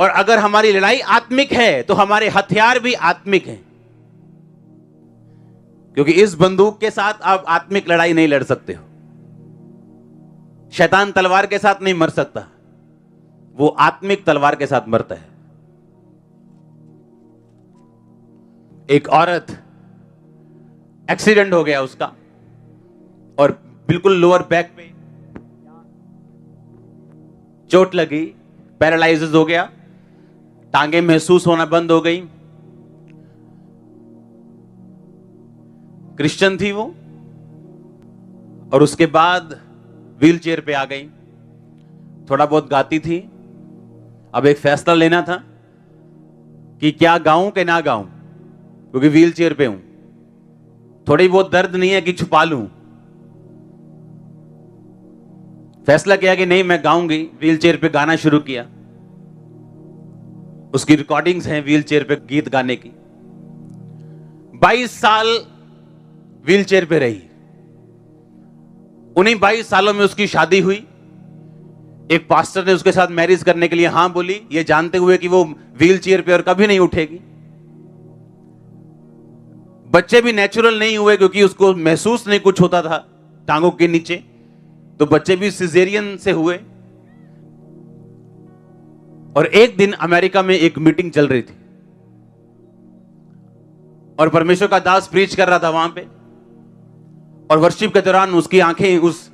और अगर हमारी लड़ाई आत्मिक है तो हमारे हथियार भी आत्मिक हैं, क्योंकि इस बंदूक के साथ आप आत्मिक लड़ाई नहीं लड़ सकते हो। शैतान तलवार के साथ नहीं मर सकता, वो आत्मिक तलवार के साथ मरता है। एक औरत, एक्सीडेंट हो गया उसका और बिल्कुल लोअर बैक पे चोट लगी, पैरालाइज हो गया, टांगे महसूस होना बंद हो गई। क्रिश्चियन थी वो, और उसके बाद व्हील चेयर पे आ गई। थोड़ा बहुत गाती थी। अब एक फैसला लेना था कि क्या गाऊं कि ना गाऊं, क्योंकि व्हील चेयर पे हूं। थोड़ी बहुत दर्द नहीं है कि छुपा लूं। फैसला किया कि नहीं, मैं गाऊंगी। व्हील चेयर पे गाना शुरू किया। उसकी रिकॉर्डिंग्स हैं व्हील चेयर पे गीत गाने की। 22 साल व्हील चेयर पे रही। उन्हीं 22 सालों में उसकी शादी हुई। एक पास्टर ने उसके साथ मैरिज करने के लिए हां बोली, ये जानते हुए कि वो व्हील चेयर पे और कभी नहीं उठेगी। बच्चे भी नेचुरल नहीं हुए, क्योंकि उसको महसूस नहीं कुछ होता था टांगों के नीचे, तो बच्चे भी सिजेरियन से हुए। और एक दिन अमेरिका में एक मीटिंग चल रही थी और परमेश्वर का दास प्रीच कर रहा था वहां पे, और वर्शिप के दौरान उसकी आंखें उस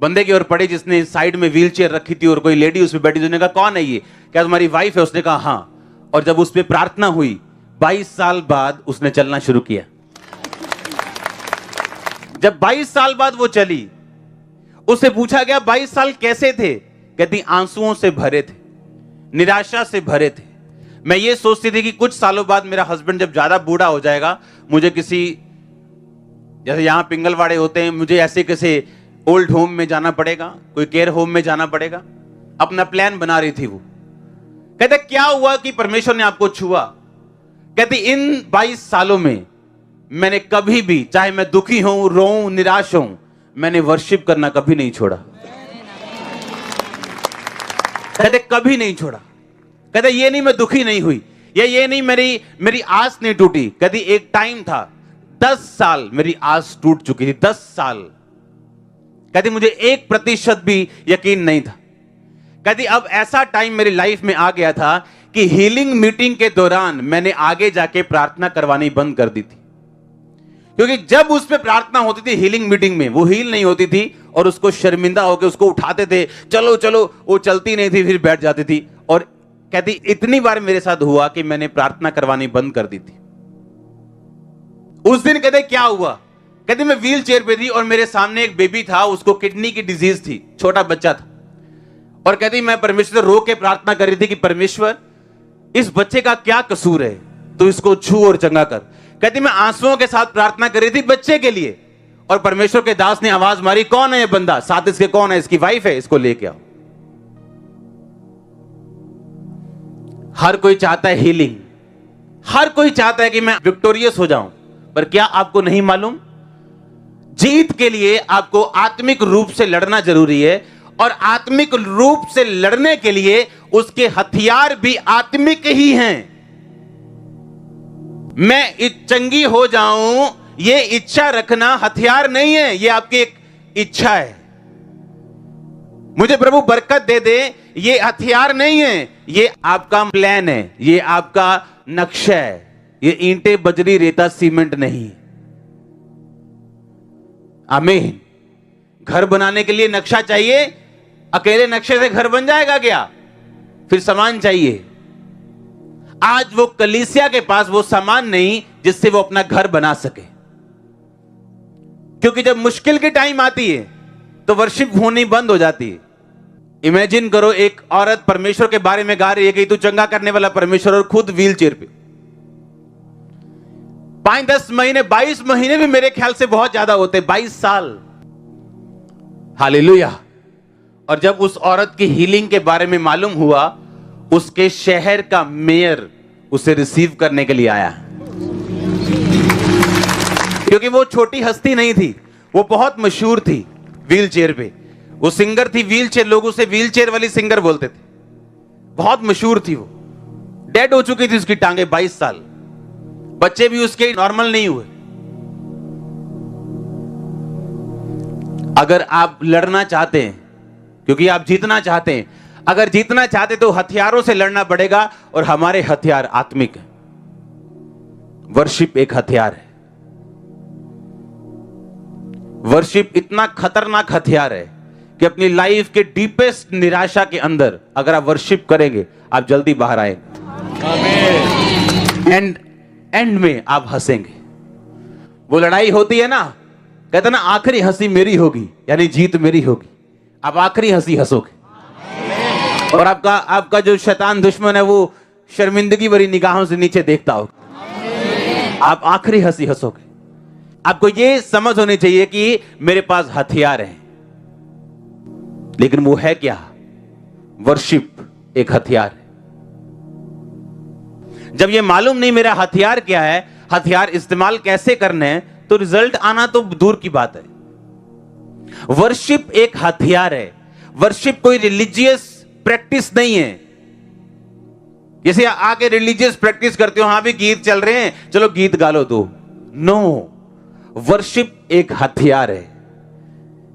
बंदे की ओर पड़ी जिसने साइड में व्हील चेयर रखी थी, और कोई लेडी उस पर बैठी थी। उसने कहा, कौन है ये? क्या तुम्हारी वाइफ है? उसने कहा हाँ। और जब उस पर प्रार्थना हुई, 22 साल बाद उसने चलना शुरू किया। जब 22 साल बाद वो चली, उससे पूछा गया 22 साल कैसे थे? कहती आंसुओं से भरे थे, निराशा से भरे थे। मैं ये सोचती थी कि कुछ सालों बाद मेरा हस्बैंड जब ज्यादा बूढ़ा हो जाएगा, मुझे किसी, जैसे यहां पिंगलवाड़े होते हैं, मुझे ऐसे किसी ओल्ड होम में जाना पड़ेगा, कोई केयर होम में जाना पड़ेगा। अपना प्लान बना रही थी वो। कहते क्या हुआ कि परमेश्वर ने आपको छुआ? कहती इन 22 सालों में मैंने कभी भी, चाहे मैं दुखी हूं, रोऊं, निराश हूं, मैंने वर्शिप करना कभी नहीं छोड़ा। कहते कभी नहीं छोड़ा। कहते ये नहीं मैं दुखी नहीं हुई, या ये नहीं मेरी आस नहीं टूटी। कहती एक टाइम था, 10 साल मेरी आस टूट चुकी थी, 10 साल। कहती मुझे 1% भी यकीन नहीं था। कहती अब ऐसा टाइम मेरी लाइफ में आ गया था कि हीलिंग मीटिंग के दौरान मैंने आगे जाके प्रार्थना करवानी बंद कर दी थी, क्योंकि जब उस पे प्रार्थना होती थी हीलिंग मीटिंग में, वो हील नहीं होती थी और उसको शर्मिंदा होकर उसको उठाते थे, चलो चलो, वो चलती नहीं थी, फिर बैठ जाती थी। और कहती इतनी बार मेरे साथ हुआ कि मैंने प्रार्थना करवानी बंद कर दी थी। उस दिन कहते क्या हुआ? कहती मैं व्हील चेयर पे थी और मेरे सामने एक बेबी था, उसको किडनी की डिजीज थी, छोटा बच्चा था। और कहती मैं परमेश्वर से रो के प्रार्थना कर रही थी कि परमेश्वर इस बच्चे का क्या कसूर है, तो इसको छू और चंगा कर। कहती मैं आंसुओं के साथ प्रार्थना कर रही थी बच्चे के लिए, और परमेश्वर के दास ने आवाज मारी, कौन है ये बंदा? साथ इसके कौन है? इसकी वाइफ है, इसको लेके आओ। हर कोई चाहता है हीलिंग, हर कोई चाहता है कि मैं विक्टोरियस हो जाऊं, पर क्या आपको नहीं मालूम, जीत के लिए आपको आत्मिक रूप से लड़ना जरूरी है, और आत्मिक रूप से लड़ने के लिए उसके हथियार भी आत्मिक ही हैं। मैं चंगी हो जाऊं, ये इच्छा रखना हथियार नहीं है, ये आपकी एक इच्छा है। मुझे प्रभु बरकत दे दे, ये हथियार नहीं है, ये आपका प्लान है, ये आपका नक्शा है। ये ईंटें, बजरी, रेता, सीमेंट नहीं। आमीन। घर बनाने के लिए नक्शा चाहिए। अकेले नक्शे से घर बन जाएगा क्या? फिर सामान चाहिए। आज वो कलीसिया के पास वो सामान नहीं जिससे वो अपना घर बना सके, क्योंकि जब मुश्किल की टाइम आती है तो वर्शिप होनी बंद हो जाती है। इमेजिन करो, एक औरत परमेश्वर के बारे में गा रही है कि तू चंगा करने वाला परमेश्वर, और खुद व्हील चेयर पे। 5-10 महीने, 22 महीने भी मेरे ख्याल से बहुत ज्यादा होते, 22 साल। हालेलुया। और जब उस औरत की हीलिंग के बारे में मालूम हुआ, उसके शहर का मेयर उसे रिसीव करने के लिए आया, क्योंकि वो छोटी हस्ती नहीं थी, वो बहुत मशहूर थी व्हील चेयर पे। वो सिंगर थी व्हील चेयर, लोग उसे व्हील चेयर वाली सिंगर बोलते थे। बहुत मशहूर थी, वो डेड हो चुकी थी उसकी टांगे, 22 साल, बच्चे भी उसके नॉर्मल नहीं हुए। अगर आप लड़ना चाहते हैं, क्योंकि आप जीतना चाहते हैं, अगर जीतना चाहते तो हथियारों से लड़ना पड़ेगा, और हमारे हथियार आत्मिक है। वर्शिप एक हथियार है। वर्शिप इतना खतरनाक हथियार है कि अपनी लाइफ के डीपेस्ट निराशा के अंदर अगर आप वर्शिप करेंगे, आप जल्दी बाहर आएंगे। एंड में आप हंसेंगे। वो लड़ाई होती है ना, कहते ना आखिरी हंसी मेरी होगी, यानी जीत मेरी होगी। आप आखिरी हंसी हंसोगे, और आपका जो शैतान दुश्मन है वो शर्मिंदगी भरी निगाहों से नीचे देखता होगा। आप आखिरी हंसी हंसोगे। आपको ये समझ होनी चाहिए कि मेरे पास हथियार हैं, लेकिन वो है क्या? वर्शिप एक हथियार है। जब ये मालूम नहीं मेरा हथियार क्या है, हथियार इस्तेमाल कैसे करने हैं, तो रिजल्ट आना तो दूर की बात है। वर्शिप एक हथियार है। वर्शिप कोई रिलीजियस प्रैक्टिस नहीं है। जैसे आके रिलीजियस प्रैक्टिस करते हो, हाँ भी गीत चल रहे हैं, चलो गीत गा लो दो। नो, वर्शिप एक हथियार है।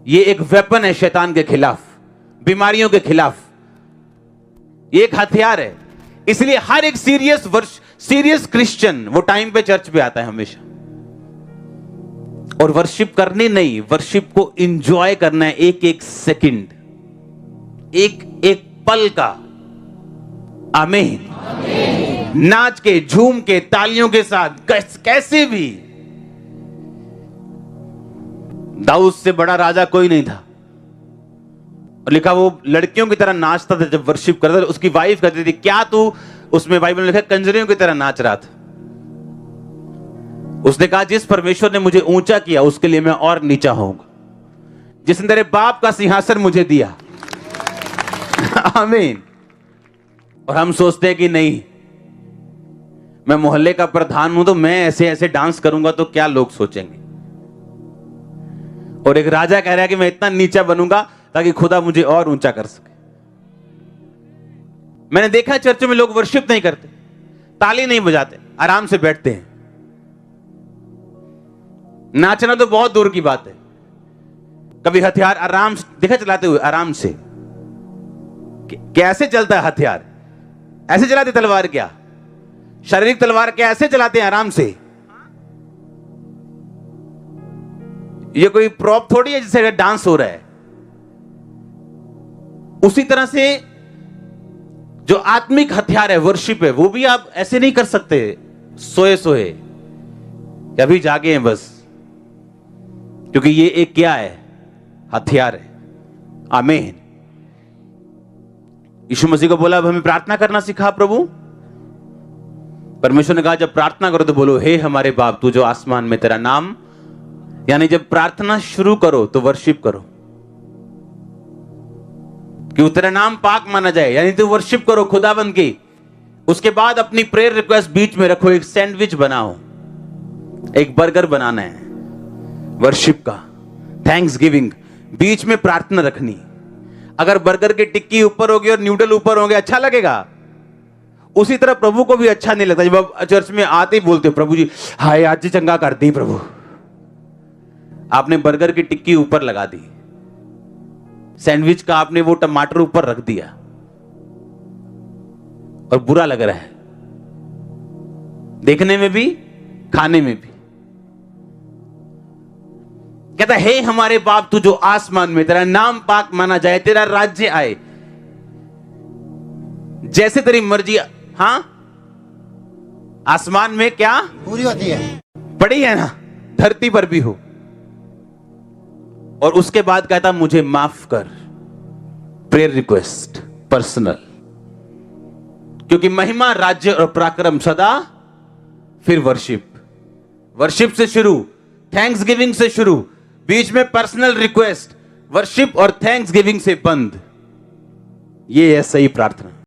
ये एक वेपन है शैतान के खिलाफ, बीमारियों के खिलाफ। ये एक हथियार है। इसलिए हर एक सीरियस क्रिश्चियन वो टाइम पे चर्च पे आता है हमेशा, और वर्शिप करनी नहीं, वर्शिप को एंजॉय करना है। एक एक सेकंड, एक एक पल का। आमीन। नाच के, झूम के, तालियों के साथ, कैसे भी। दाऊद से बड़ा राजा कोई नहीं था, और लिखा वो लड़कियों की तरह नाचता था जब वर्शिप करता था। उसकी वाइफ कहती थी, क्या तू, उसमें बाइबल में लिखा कंजरियों की तरह नाच रहा था। उसने कहा, जिस परमेश्वर ने मुझे ऊंचा किया उसके लिए मैं और नीचा होऊंगा। जिसने तेरे बाप का सिंहासन मुझे दिया। आमीन। और हम सोचते हैं कि नहीं, मैं मोहल्ले का प्रधान हूं तो मैं ऐसे ऐसे डांस करूंगा तो क्या लोग सोचेंगे। और एक राजा कह रहा है कि मैं इतना नीचा बनूंगा ताकि खुदा मुझे और ऊंचा कर सके। मैंने देखा चर्चों में लोग वर्शिप नहीं करते, ताली नहीं बजाते, आराम से बैठते हैं। नाचना तो बहुत दूर की बात है। कभी हथियार आराम से देखा चलाते हुए, आराम से। कैसे चलता है हथियार? ऐसे चलाते तलवार क्या? शारीरिक तलवार क्या ऐसे चलाते हैं आराम से? ये कोई प्रॉप थोड़ी है जिससे डांस हो रहा है। उसी तरह से जो आत्मिक हथियार है, वर्शिप है, वो भी आप ऐसे नहीं कर सकते सोए सोए, अभी जागे हैं बस। क्योंकि ये एक क्या है? हथियार है। आमीन। यीशु मसीह को बोला, अब हमें प्रार्थना करना सिखा प्रभु। परमेश्वर ने कहा, जब प्रार्थना करो तो बोलो, हे हमारे बाप तू जो आसमान में, तेरा नाम। यानी जब प्रार्थना शुरू करो तो वर्शिप करो, कि तेरा नाम पाक माना जाए। यानी तो वर्शिप करो खुदाबंद की। उसके बाद अपनी प्रेयर रिक्वेस्ट बीच में रखो। एक सैंडविच बनाओ, एक बर्गर बनाना है वर्शिप का, थैंक्स गिविंग। बीच में प्रार्थना रखनी। अगर बर्गर की टिक्की ऊपर होगी और न्यूडल ऊपर होंगे, अच्छा लगेगा? उसी तरह प्रभु को भी अच्छा नहीं लगता जब आप चर्च में आते ही बोलते हो, प्रभु जी हाय आज जी चंगा कर दी प्रभु। आपने बर्गर की टिक्की ऊपर लगा दी, सैंडविच का आपने वो टमाटर ऊपर रख दिया, और बुरा लग रहा है देखने में भी, खाने में भी। कहता, हे हमारे बाप तू जो आसमान में, तेरा नाम पाक माना जाए, तेरा राज्य आए, जैसे तेरी मर्जी। हाँ, आसमान में क्या पूरी होती है, पड़ी है ना, धरती पर भी हो। और उसके बाद कहता, मुझे माफ कर। Prayer request personal. क्योंकि महिमा, राज्य और पराक्रम सदा। फिर वर्शिप, वर्शिप से शुरू, थैंक्स गिविंग से शुरू, बीच में पर्सनल रिक्वेस्ट, वर्शिप और थैंक्स गिविंग से बंद। ये है सही प्रार्थना।